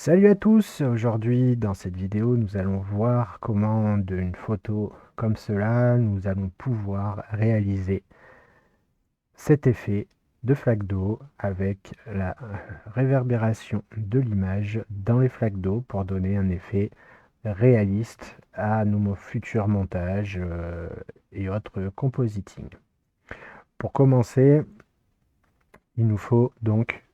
Salut à tous! Aujourd'hui, dans cette vidéo, nous allons voir comment d'une photo comme cela, nous allons pouvoir réaliser cet effet de flaque d'eau avec la réverbération de l'image dans les flaques d'eau pour donner un effet réaliste à nos futurs montages et autres compositing. Pour commencer, il nous faut donc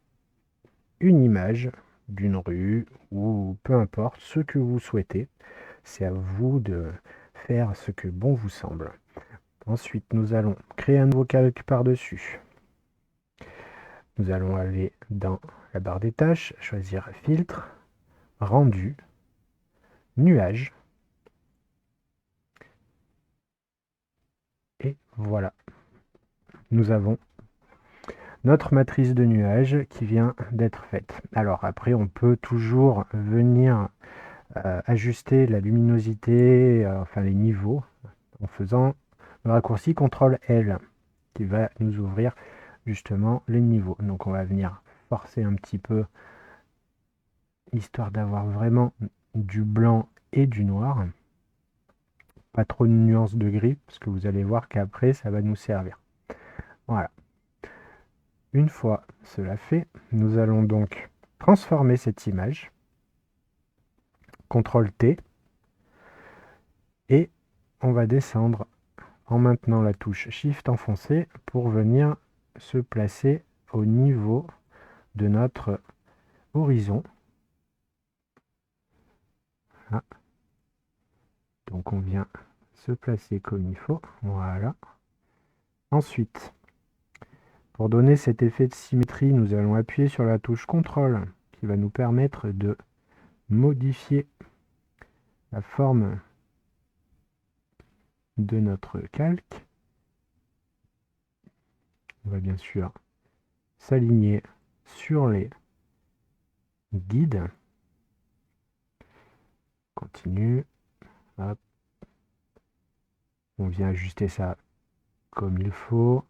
une image d'une rue ou peu importe ce que vous souhaitez. C'est à vous de faire ce que bon vous semble. Ensuite, nous allons créer un nouveau calque par-dessus. Nous allons aller dans la barre des tâches, choisir filtre, rendu, nuage. Et voilà. Nous avons notre matrice de nuages qui vient d'être faite. Alors après, on peut toujours venir ajuster la luminosité, enfin les niveaux, en faisant le raccourci CTRL-L qui va nous ouvrir justement les niveaux. Donc on va venir forcer un petit peu, histoire d'avoir vraiment du blanc et du noir. Pas trop de nuances de gris, parce que vous allez voir qu'après ça va nous servir. Voilà. Une fois cela fait, nous allons donc transformer cette image. CTRL-T. Et on va descendre en maintenant la touche Shift enfoncée pour venir se placer au niveau de notre horizon. Ah. Donc on vient se placer comme il faut. Voilà. Ensuite, pour donner cet effet de symétrie, nous allons appuyer sur la touche CTRL qui va nous permettre de modifier la forme de notre calque. On va bien sûr s'aligner sur les guides. Continue. Hop. On vient ajuster ça comme il faut.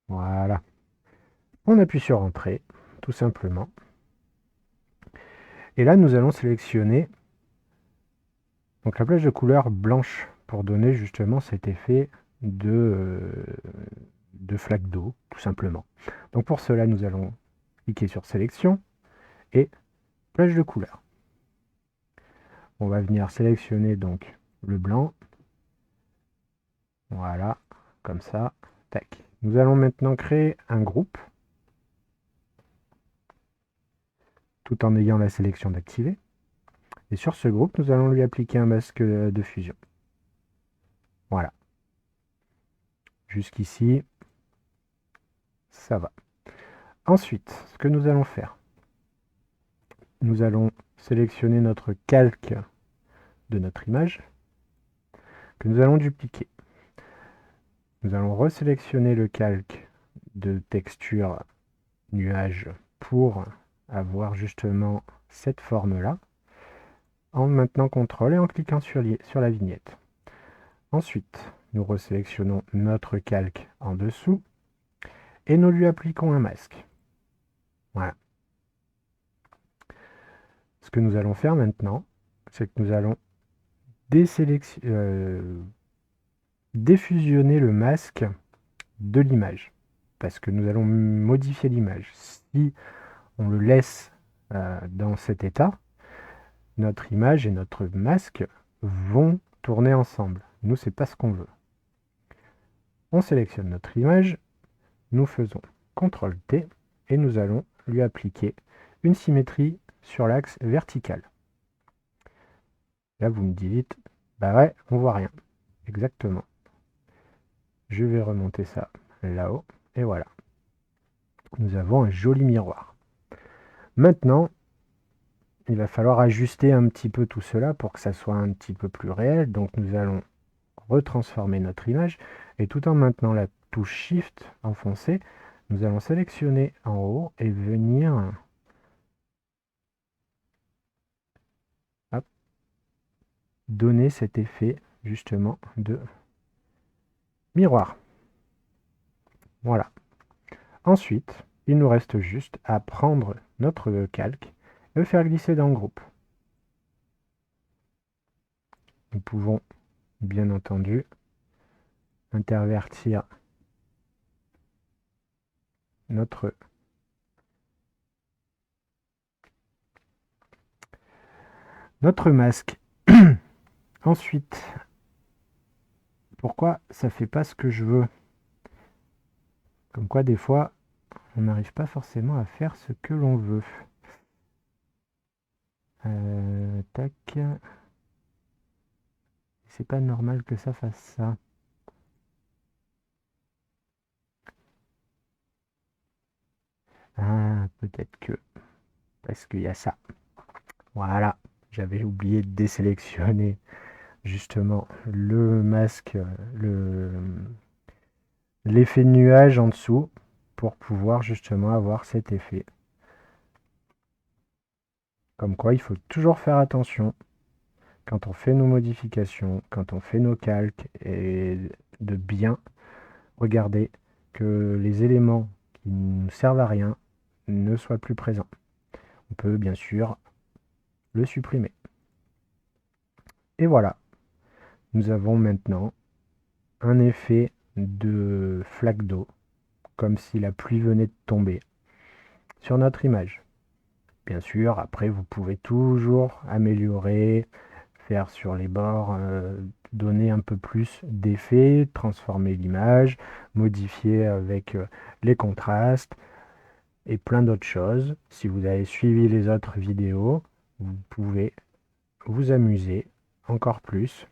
Voilà. On appuie sur Entrée, tout simplement. Et là, nous allons sélectionner donc la plage de couleur blanche pour donner justement cet effet de flaque d'eau, tout simplement. Donc pour cela, nous allons cliquer sur Sélection et plage de couleur. On va venir sélectionner donc le blanc. Voilà, comme ça. Tac. Nous allons maintenant créer un groupe, tout en ayant la sélection d'activer. Et sur ce groupe, nous allons lui appliquer un masque de fusion. Voilà. Jusqu'ici, ça va. Ensuite, ce que nous allons faire, nous allons sélectionner notre calque de notre image, que nous allons dupliquer. Nous allons resélectionner le calque de texture nuage pour avoir justement cette forme-là, en maintenant CTRL et en cliquant sur la vignette. Ensuite, nous resélectionnons notre calque en dessous et nous lui appliquons un masque. Voilà. Ce que nous allons faire maintenant, c'est que nous allons défusionner le masque de l'image, parce que nous allons modifier l'image. Si on le laisse dans cet état, notre image et notre masque vont tourner ensemble. Nous, c'est pas ce qu'on veut. On sélectionne notre image, nous faisons CTRL-T et nous allons lui appliquer une symétrie sur l'axe vertical. Là, vous me dites, bah ouais, on voit rien. Exactement. Je vais remonter ça là-haut et voilà. Nous avons un joli miroir. Maintenant, il va falloir ajuster un petit peu tout cela pour que ça soit un petit peu plus réel. Donc nous allons retransformer notre image et tout en maintenant la touche Shift enfoncée, nous allons sélectionner en haut et venir donner cet effet justement de miroir. Voilà. Ensuite, Il nous reste juste à prendre notre calque et le faire glisser dans le groupe. Nous pouvons bien entendu intervertir notre masque. Ensuite, pourquoi ça fait pas ce que je veux? Comme quoi des fois on n'arrive pas forcément à faire ce que l'on veut. Tac. C'est pas normal que ça fasse ça. Ah, peut-être que... Parce qu'il y a ça. Voilà. J'avais oublié de désélectionner justement le masque, l'effet nuage en dessous pour pouvoir justement avoir cet effet. Comme quoi, il faut toujours faire attention quand on fait nos modifications, quand on fait nos calques, et de bien regarder que les éléments qui ne servent à rien ne soient plus présents. On peut bien sûr le supprimer. Et voilà, nous avons maintenant un effet de flaque d'eau, comme si la pluie venait de tomber sur notre image. Bien sûr, après vous pouvez toujours améliorer, faire sur les bords, donner un peu plus d'effet, transformer l'image, modifier avec les contrastes et plein d'autres choses. Si vous avez suivi les autres vidéos, vous pouvez vous amuser encore plus.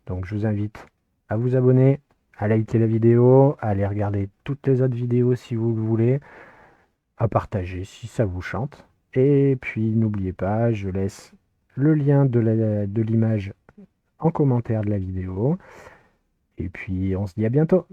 Donc je vous invite à vous abonner, à liker la vidéo, à aller regarder toutes les autres vidéos si vous le voulez, à partager si ça vous chante. Et puis n'oubliez pas, je laisse le lien de l'image en commentaire de la vidéo. Et puis on se dit à bientôt.